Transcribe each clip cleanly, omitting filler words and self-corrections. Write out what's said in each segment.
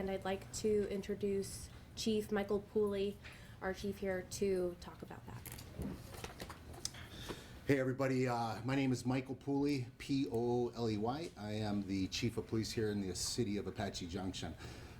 and I'd like to introduce Chief Michael Pooley, our chief here, to talk about that. Hey everybody, my name is Michael Pooley, P-O-L-E-Y. I am the Chief of Police here in the city of Apache Junction.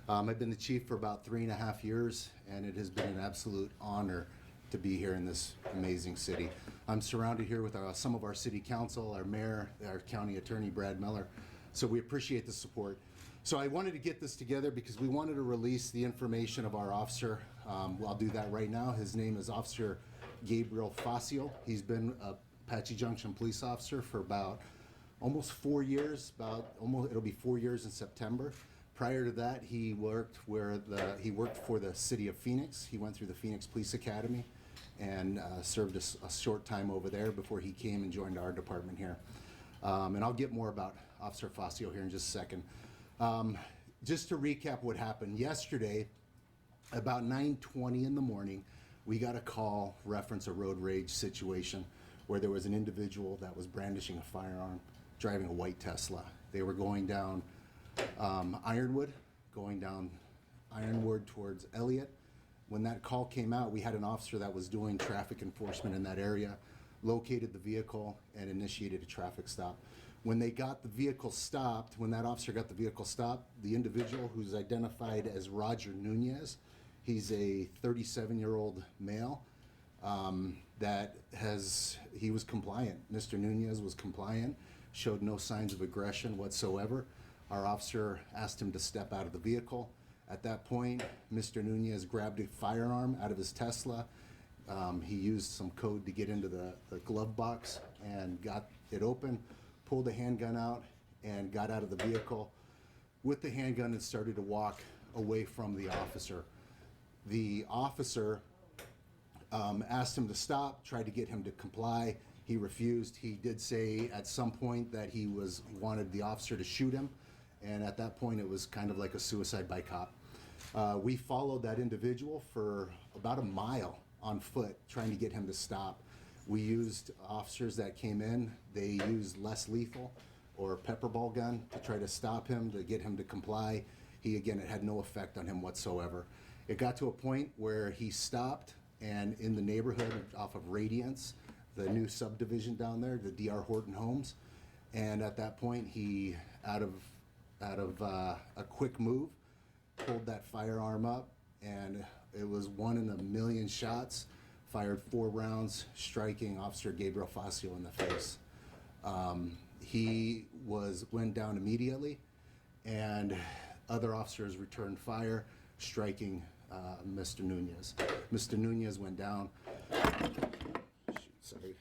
I've been the chief for about 3.5 years, and it has been an absolute honor to be here in this amazing city. I'm surrounded here with some of our city council, our mayor, our county attorney, Brad Miller, so we appreciate the support. So I wanted to get this together because we wanted to release the information of our officer. I'll do that right now. His name is Officer Gabriel Facio. He's been a Apache Junction police officer for about almost 4 years. It'll be 4 years in September. Prior to that, he worked for the city of Phoenix. He went through the Phoenix Police Academy and served a short time over there before he came and joined our department here. And I'll get more about Officer Facio here in just a second. Just to recap what happened yesterday, about 9:20 in the morning, we got a call reference a road rage situation where there was an individual that was brandishing a firearm, driving a white Tesla. They were going down Ironwood towards Elliott. When that call came out, we had an officer that was doing traffic enforcement in that area, located the vehicle and initiated a traffic stop. When they got the vehicle stopped, when that officer got the vehicle stopped, the individual, who's identified as Roger Nunez, he's a 37-year-old male, he was compliant. Mr. Nunez was compliant, showed no signs of aggression whatsoever. Our officer asked him to step out of the vehicle. At that point, Mr. Nunez grabbed a firearm out of his Tesla. He used some code to get into the glove box and got it open, pulled the handgun out, and got out of the vehicle with the handgun and started to walk away from the officer. The officer asked him to stop, tried to get him to comply. He refused. He did say at some point that he wanted the officer to shoot him, and at that point it was kind of like a suicide by cop. We followed that individual for about a mile on foot, trying to get him to stop. We used officers that came in. They used less lethal or pepper ball gun to try to stop him, to get him to comply. It had no effect on him whatsoever. It got to a point where he stopped, and in the neighborhood off of Radiance, the new subdivision down there, the D.R. Horton homes, and at that point he, out of a quick move, pulled that firearm up, and it was 1 in a million shots, fired 4 rounds, striking Officer Gabriel Facio in the face. He went down immediately, and other officers returned fire, striking Mr. Nunez. Mr. Nunez went down. Shoot, sorry.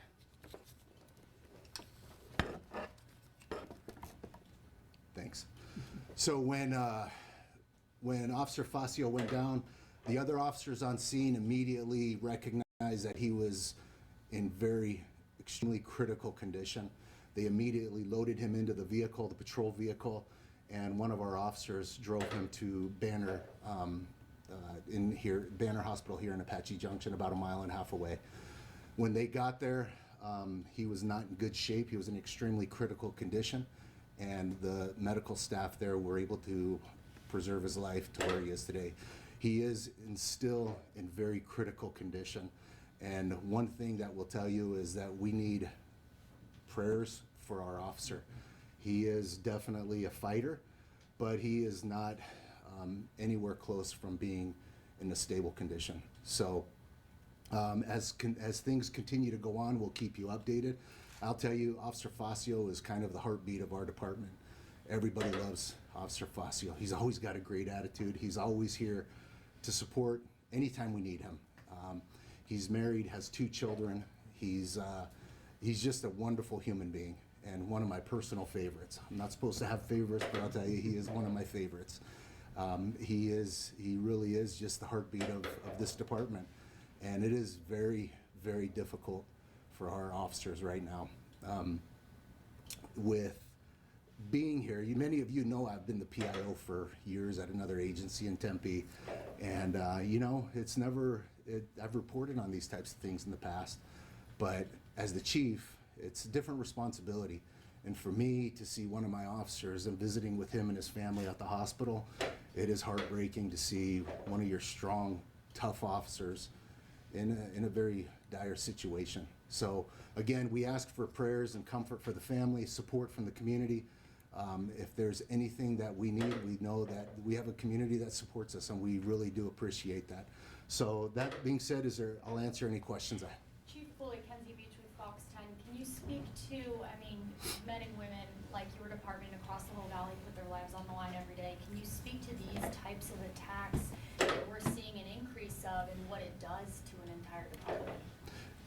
Thanks. So when Officer Facio went down, the other officers on scene immediately recognized that he was in extremely critical condition. They immediately loaded him into the vehicle, the patrol vehicle, and one of our officers drove him to Banner Hospital here in Apache Junction, about 1.5 miles away. When they got there, he was not in good shape. He was in extremely critical condition, and the medical staff there were able to preserve his life to where he is today. He is still in very critical condition, and one thing that we'll tell you is that we need prayers for our officer. He is definitely a fighter, but he is not anywhere close from being in a stable condition. So as things continue to go on, we'll keep you updated. I'll tell you, Officer Facio is kind of the heartbeat of our department. Everybody loves Officer Facio. He's always got a great attitude. He's always here to support anytime we need him. He's married, has 2 children. He's just a wonderful human being and one of my personal favorites. I'm not supposed to have favorites, but I'll tell you, he is one of my favorites. He really is just the heartbeat of this department. And it is very, very difficult for our officers right now. With being here, many of you know I've been the PIO for years at another agency in Tempe, and I've reported on these types of things in the past, but as the chief, it's a different responsibility. And for me to see one of my officers and visiting with him and his family at the hospital, It is heartbreaking to see one of your strong, tough officers in a very dire situation. So again, we ask for prayers and comfort for the family, support from the community. If there's anything that we need, we know that we have a community that supports us, and we really do appreciate that. So that being said, I'll answer any questions. Chief Foley, Kenzie Beach with Fox 10. Can you speak to, men and women like your department across the whole valley put their lives on the line every day. Can you speak to these types of attacks that we're seeing an increase of and what it does to an entire department?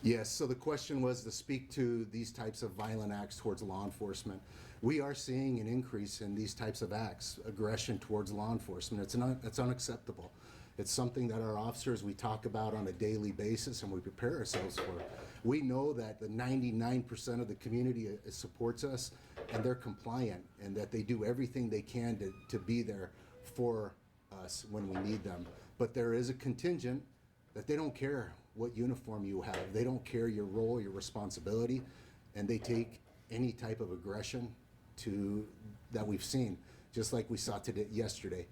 Yes, so the question was to speak to these types of violent acts towards law enforcement. We are seeing an increase in these types of acts, aggression towards law enforcement. It's unacceptable. It's something that our officers, we talk about on a daily basis and we prepare ourselves for. We know that the 99% of the community supports us and they're compliant, and that they do everything they can to be there for us when we need them. But there is a contingent that they don't care what uniform you have. They don't care your role, your responsibility, and they take any type of aggression that we've seen, just like we saw yesterday.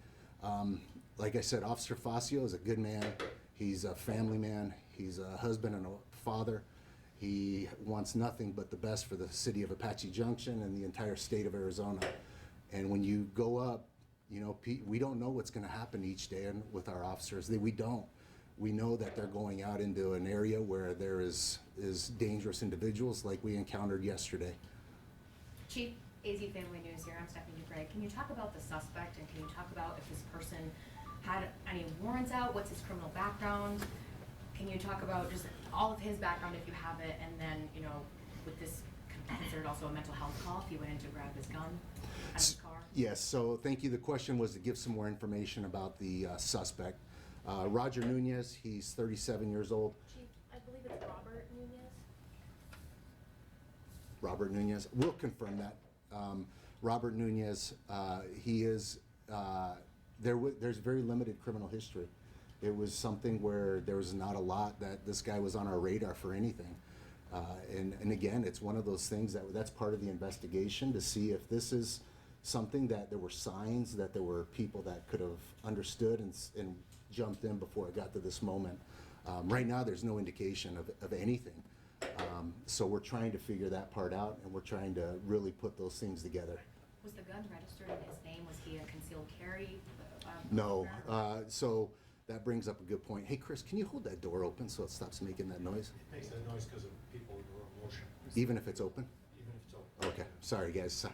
Like I said, Officer Facio is a good man. He's a family man. He's a husband and a father. He wants nothing but the best for the city of Apache Junction and the entire state of Arizona. And when you go up, we don't know what's going to happen each day with our officers. We don't. We know that they're going out into an area where there is dangerous individuals like we encountered yesterday. Chief, AZ Family News here. I'm Stephanie Dupre. Can you talk about the suspect, and can you talk about if this person had any warrants out? What's his criminal background? Can you talk about just all of his background if you have it, and then, with this considered also a mental health call if he went in to grab his gun out of his car? Yes, so thank you. The question was to give some more information about the suspect. Roger Nunez, he's 37 years old. Chief, I believe it's Robert Nunez. Robert Nunez, we'll confirm that. Robert Nunez, he is, there's very limited criminal history. It was something where there was not a lot that this guy was on our radar for anything. And again, it's one of those things that's part of the investigation to see if this is something that there were signs that there were people that could have understood and jumped in before it got to this moment. Right now, there's no indication of anything. So we're trying to figure that part out, and we're trying to really put those things together. Was the gun registered in his name? Was he a concealed carry? No. So that brings up a good point. Hey, Chris, can you hold that door open so it stops making that noise? It makes that noise because of people who are in motion. Even if it's open? Even if it's open. Okay, sorry guys.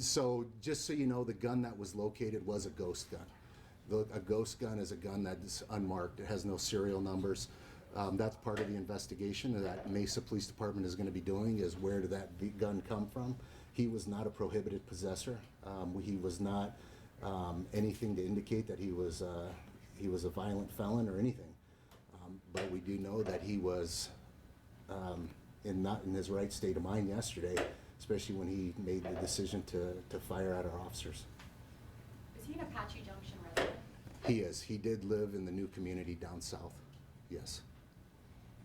So just so you know, the gun that was located was a ghost gun. A ghost gun is a gun that is unmarked. It has no serial numbers. That's part of the investigation that Mesa Police Department is going to be doing, is where did that gun come from. He was not a prohibited possessor. He was not anything to indicate that he was a violent felon or anything. But we do know that he was not in his right state of mind yesterday, especially when he made the decision to fire at our officers. Is he an Apache Junction resident? He is. He did live in the new community down south. Yes.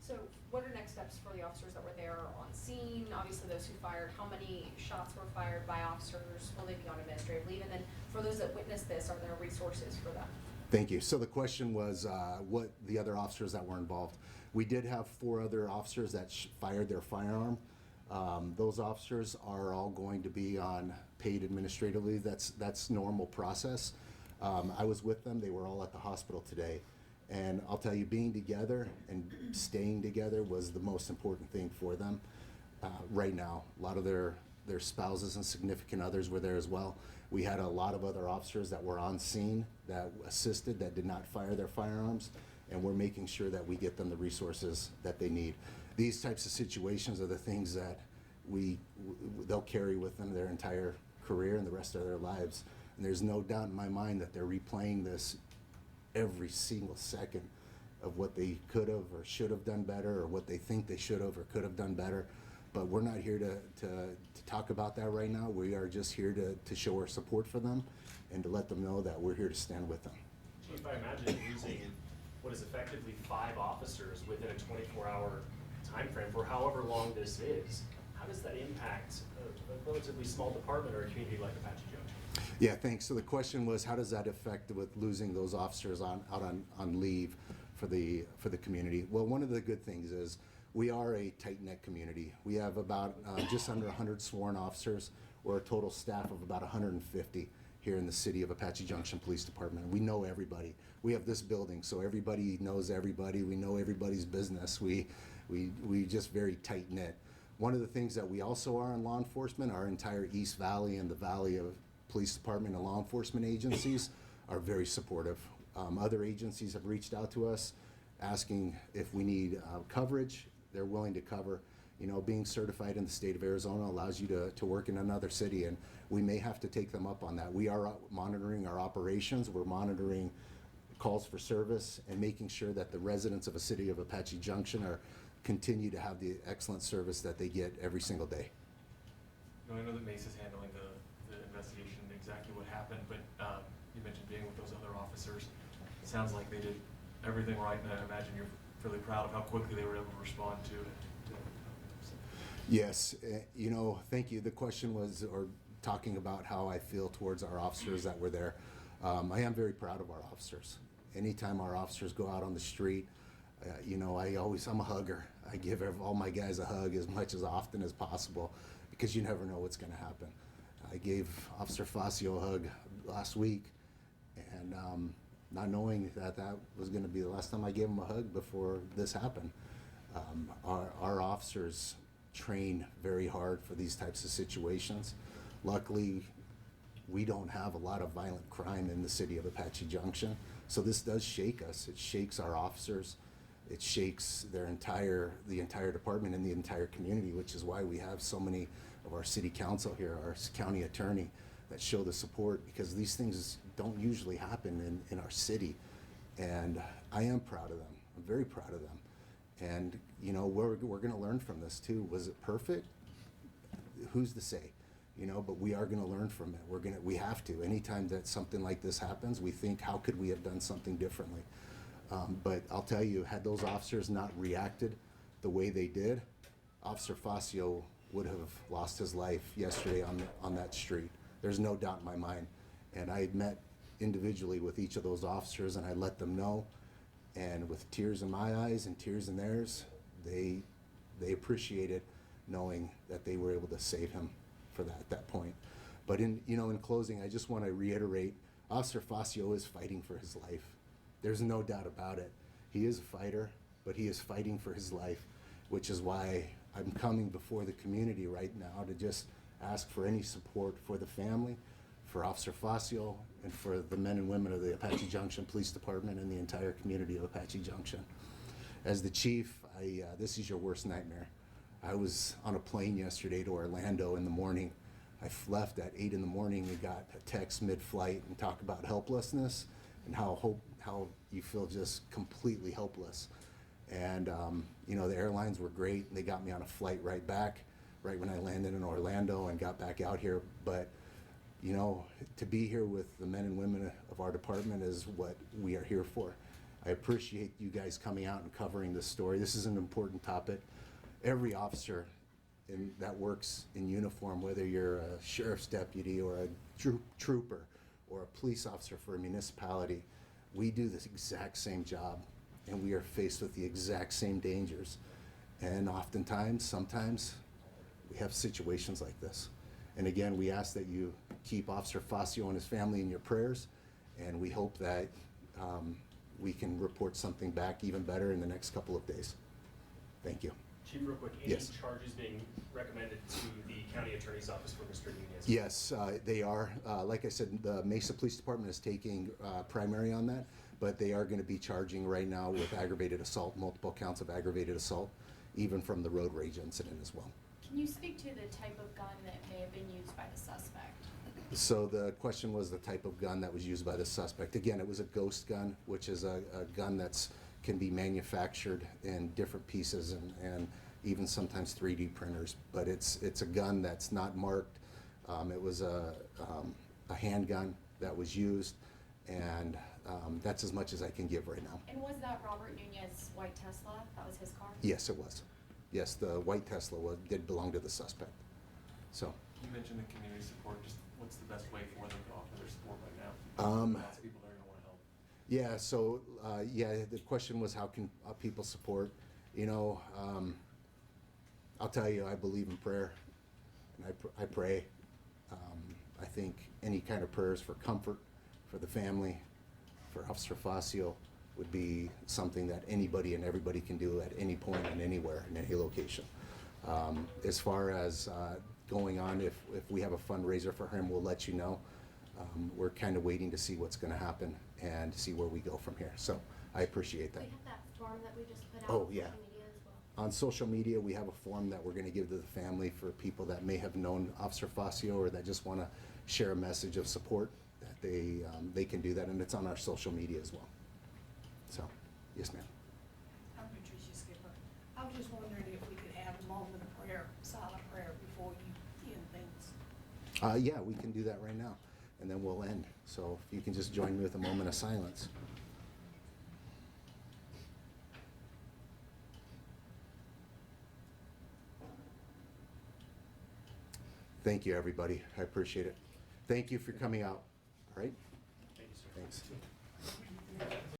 So what are next steps for the officers that were there on scene? Obviously those who fired, how many shots were fired by officers? Will they be on administrative leave? And then for those that witnessed this, are there resources for them? Thank you. So the question was what the other officers that were involved. We did have 4 other officers that fired their firearm. Those officers are all going to be on paid administrative leave. That's normal process. I was with them. They were all at the hospital today. And I'll tell you, being together and staying together was the most important thing for them right now. A lot of their spouses and significant others were there as well. We had a lot of other officers that were on scene that assisted, that did not fire their firearms, and we're making sure that we get them the resources that they need. These types of situations are the things that they'll carry with them their entire career and the rest of their lives. And there's no doubt in my mind that they're replaying this every single second of what they could have or should have done better, or what they think they should have or could have done better. But we're not here to talk about that right now. We are just here to show our support for them and to let them know that we're here to stand with them. Chief, I imagine losing what is effectively 5 officers within a 24-hour time frame for however long this is, how does that impact a relatively small department or a community like Apache Junction? Yeah, thanks. So the question was, how does that affect with losing those officers out on leave for the community? Well, one of the good things is we are a tight-knit community. We have about just under 100 sworn officers. We're a total staff of about 150 here in the city of Apache Junction Police Department. We know everybody. We have this building, so everybody knows everybody. We know everybody's business. We just very tight-knit. One of the things that we also are in law enforcement, our entire East Valley and the Valley of Police Department and law enforcement agencies are very supportive. Other agencies have reached out to us asking if we need coverage. They're willing to cover. You know, being certified in the state of Arizona allows you to work in another city, and we may have to take them up on that. We are monitoring our operations. We're monitoring calls for service and making sure that the residents of a city of Apache Junction continue to have the excellent service that they get every single day. You know, I know that Mace is handling the investigation, exactly what happened, but you mentioned being with those other officers. It sounds like they did everything right, and I imagine you're fairly proud of how quickly they were able to respond to it. Yes, you know, thank you. The question was, or talking about how I feel towards our officers that were there. I am very proud of our officers. Anytime our officers go out on the street, you know, I'm a hugger. I give all my guys a hug as much as often as possible because you never know what's going to happen. I gave Officer Facio a hug last week, and not knowing that was going to be the last time I gave him a hug before this happened. Our officers train very hard for these types of situations. Luckily, we don't have a lot of violent crime in the city of Apache Junction, so this does shake us. It shakes our officers. It shakes the entire department and the entire community, which is why we have so many of our city council here, our county attorney, that show the support, because these things don't usually happen in our city. And I am proud of them. I'm very proud of them. And you know, we're going to learn from this too. Was it perfect? Who's to say? You know, but we are going to learn from it. We have to. Anytime that something like this happens, we think, how could we have done something differently? But I'll tell you, had those officers not reacted the way they did, Officer Facio would have lost his life yesterday on that street. There's no doubt in my mind. And I had met individually with each of those officers, and I let them know. And with tears in my eyes and tears in theirs, they appreciated knowing that they were able to save him for that at that point. But in closing, I just want to reiterate, Officer Facio is fighting for his life. There's no doubt about it. He is a fighter, but he is fighting for his life, which is why I'm coming before the community right now to just ask for any support for the family, for Officer Facio, and for the men and women of the Apache Junction Police Department and the entire community of Apache Junction. As the chief, this is your worst nightmare. I was on a plane yesterday to Orlando in the morning. I left at 8 in the morning and got a text mid-flight and talk about helplessness and how you feel just completely helpless. And you know, the airlines were great. They got me on a flight right back, right when I landed in Orlando and got back out here. But you know, to be here with the men and women of our department is what we are here for. I appreciate you guys coming out and covering this story. This is an important topic. Every officer that works in uniform, whether you're a sheriff's deputy or a trooper or a police officer for a municipality, we do this exact same job, and we are faced with the exact same dangers. And oftentimes, sometimes, we have situations like this. And again, we ask that you keep Officer Facio and his family in your prayers, and we hope that we can report something back even better in the next couple of days. Thank you. Chief, real quick, any Yes. charges being recommended to the county attorney's office for Mr. Nunez? Yes, they are. Like I said, the Mesa Police Department is taking primary on that, but they are going to be charging right now with aggravated assault, multiple counts of aggravated assault, even from the road rage incident as well. Can you speak to the type of gun that may have been used by the suspect? So the question was the type of gun that was used by the suspect. Again, it was a ghost gun, which is a gun that's can be manufactured in different pieces and even sometimes 3D printers. But it's a gun that's not marked. It was a handgun that was used, and that's as much as I can give right now. And was that Robert Nunez's white Tesla? That was his car? Yes, it was. Yes, the white Tesla did belong to the suspect. So. You mentioned the community support. Just what's the best way for them to offer their support right now? Lots of people that are gonna wanna help. Yeah, so, yeah, the question was how can people support? You know, I'll tell you, I believe in prayer, and I pray. I think any kind of prayers for comfort, for the family, for Officer Facio would be something that anybody and everybody can do at any point and anywhere, in any location. As far as going on, if we have a fundraiser for him, we'll let you know. We're kind of waiting to see what's going to happen and see where we go from here. So I appreciate We that. have that form that we just put out Oh, on yeah. social media as well. On social media, we have a form that we're going to give to the family for people that may have known Officer Facio or that just want to share a message of support, that they can do that, and it's on our social media as well. So, yes, ma'am. I'm Patricia Skipper. I was just wondering if we could have a moment of prayer, silent prayer, before you end things. Yeah, we can do that right now, and then we'll end. So if you can just join me with a moment of silence. Thank you, everybody. I appreciate it. Thank you for coming out. All right? Thank you, sir. Thanks.